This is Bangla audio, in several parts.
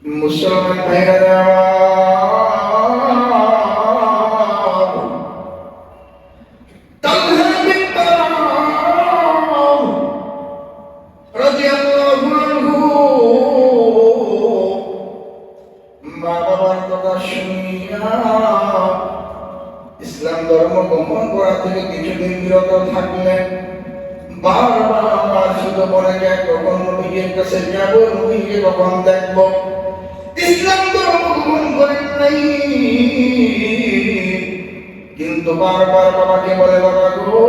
মুসলমান ভাইরা তালহা বিন বারাও রাদিয়াল্লাহু আনহু মা বাবার কথা শুনিয়া ইসলাম ধর্ম গ্রহণ করা থেকে কিছুদিন বিরত থাকলেন। বারবার শুধু মনে যায় কখন নবীর কাছে যাব, নবীকে কখন দেখব। ইসলাম ধর্ম গ্রহণ করেন নাই, কিন্তু বারবার বাবাকে বলে, বাবা গো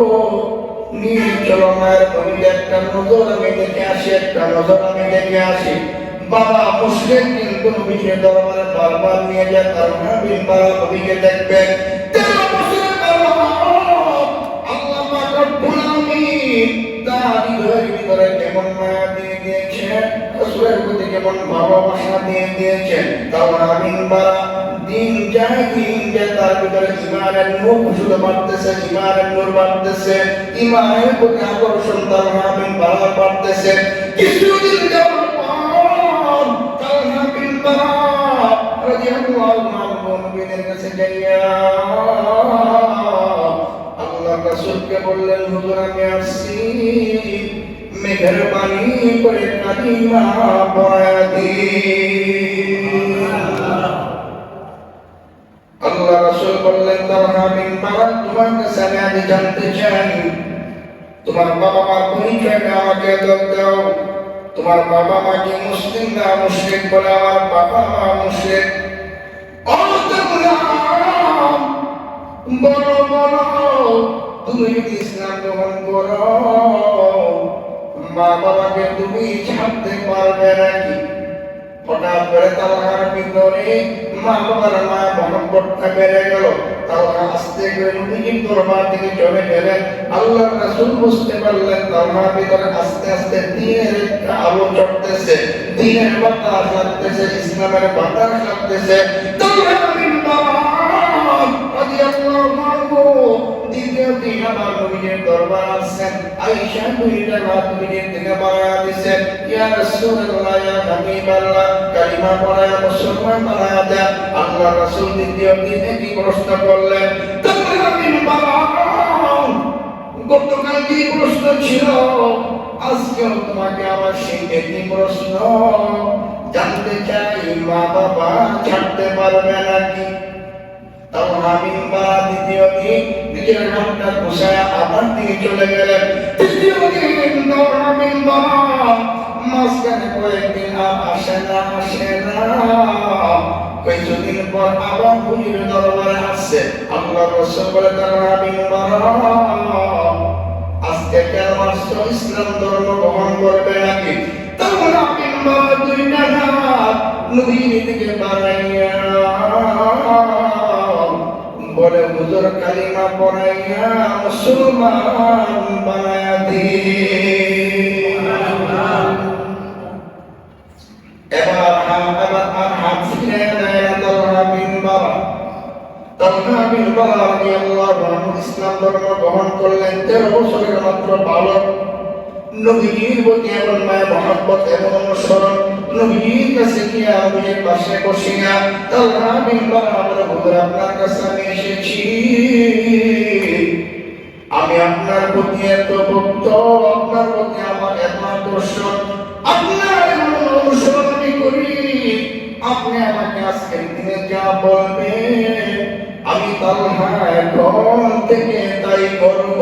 নিয়ে চলো মায়ের নবীকে একটা নজর আমি দেখে আসি, একটা নজর আমি দেখে আসি। বাবা মুশরিক কিন্তু নবীকে দরবারে বারবার নিয়ে যায়, তার নবীর বাবা নবীকে দেখবে। 13 বছরের বাবা আল্লাহ পাক রব্বুল আলামিন তার হৃদয়ের ভিতরে কেমন মায়া দিয়ে দিয়েছেন, রাসূলের প্রতি কেমন ভালোবাসা দিয়ে দিয়েছেন। তালহা বিন বারা দিন যায় তার ভিতরে ঈমানের নূর শুধু বাড়তেছে, ঈমানের নূর বাড়তেছে, ঈমানের প্রতি আকর্ষণ তালহা বিন বারা বাড়তেছে। কিছুদিন যাওয়ার পর তালহা বিন বারা রাদিয়াল্লাহু আনহু নবীর কাছে যাইয়া আল্লাহর রাসূলকে বললেন, হুজুর আমি আসছি, মেহেরবানি করে কালিমা পড়ায়া দিন। আল্লাহ রাসূল বললেন, তালহা বিন বারা তোমার কাছে আমি জানতে চাই, তোমার বাবা মার পরিচয়টা আমাকে দাও। তোমার বাবা মা কি মুসলিম না মুশরিক? বলে আমার বাবা মা মুশরিক। বড় বড় তুমি যদি ইসলাম গ্রহণ করো, মা বাবাকে তুমি ছাড়তে পারবে নাকি? হঠাৎ করে তালহার ভিতরে মা বাবার মা মহব্বতটা বেড়ে গেল। তালহা আস্তে করে নবীর দরবার থেকে চলে গেলেন। আল্লাহর রাসূল বুঝতে পারলেন তালহার ভিতরে আস্তে আস্তে দ্বীনের একটা আলো চড়তেছে, দ্বীনের বাতাস লাগতেছে, ইসলামের বাতাস লাগতেছে। তালহা বিন বারা রাদিয়াল্লাহু আনহু দ্বিতীয় দিন আবার নবীর দরবার আসছেন। আয়েশা দুইটা হাত নবীর দিকে বাড়ায়া দিছেন, ইয়া রাসূলুল্লাহ, ইয়া হাবিবাল্লাহ, কালিমা পড়ায়া মুসলমান বানায়া দেন। আল্লাহ রাসূল দ্বিতীয় দিনে কি প্রশ্ন করলেন? তালহা বিন বারা, গতকাল কি প্রশ্ন ছিল, আজকেও তোমাকে আমার সেই একই প্রশ্ন। জানতে চাই মা বাবা ছাড়তে পারবে নাকি? তালহা বিন বারা দ্বিতীয় দিন নিজের হাতটা ঘুষায়া আবার দিকে চলে গেলেন। তৃতীয় দিন তালহা বিন বারা মাঝখানে কয়েকদিন আর আসে না। কিছুদিন পর আবার হুজুর দরবারে আসছে। আল্লাহ রাসূল বলে, তালহা বিন বারা আজকে কেন আসছো, ইসলাম ধর্ম গ্রহণ করবে নাকি? তালহা বিন বারা দুইটা হাত নবীর দিকে বাড়াইয়া বলে, হুজুর কালিমা পড়াইয়া মুসলমান বানায়া দিন। এবার হাত ফিরে নেয় তালহা বিন বারা। তালহা বিন বারা রাদিয়াল্লাহু আনহু ইসলাম ধর্ম গ্রহণ করলেন। 13 বছরের মাত্র বালক। নবীর প্রতি এমন মায়া মহব্বত, এমন অনুসরণ। নবীর কাছে গিয়া নবীর পাশে বসিয়া তালহা বিন বারা বলে, হুজুর আপনার কাছে আমি এসেছি, আমি আপনার প্রতি এত ভক্ত, আপনার প্রতি আমার এত আকর্ষণ, আপনার এমন অনুসরণ আমি করি, আপনি আমাকে আজকের দিনে যা বলবেন আমি তালহা এখন থেকে তাই করব।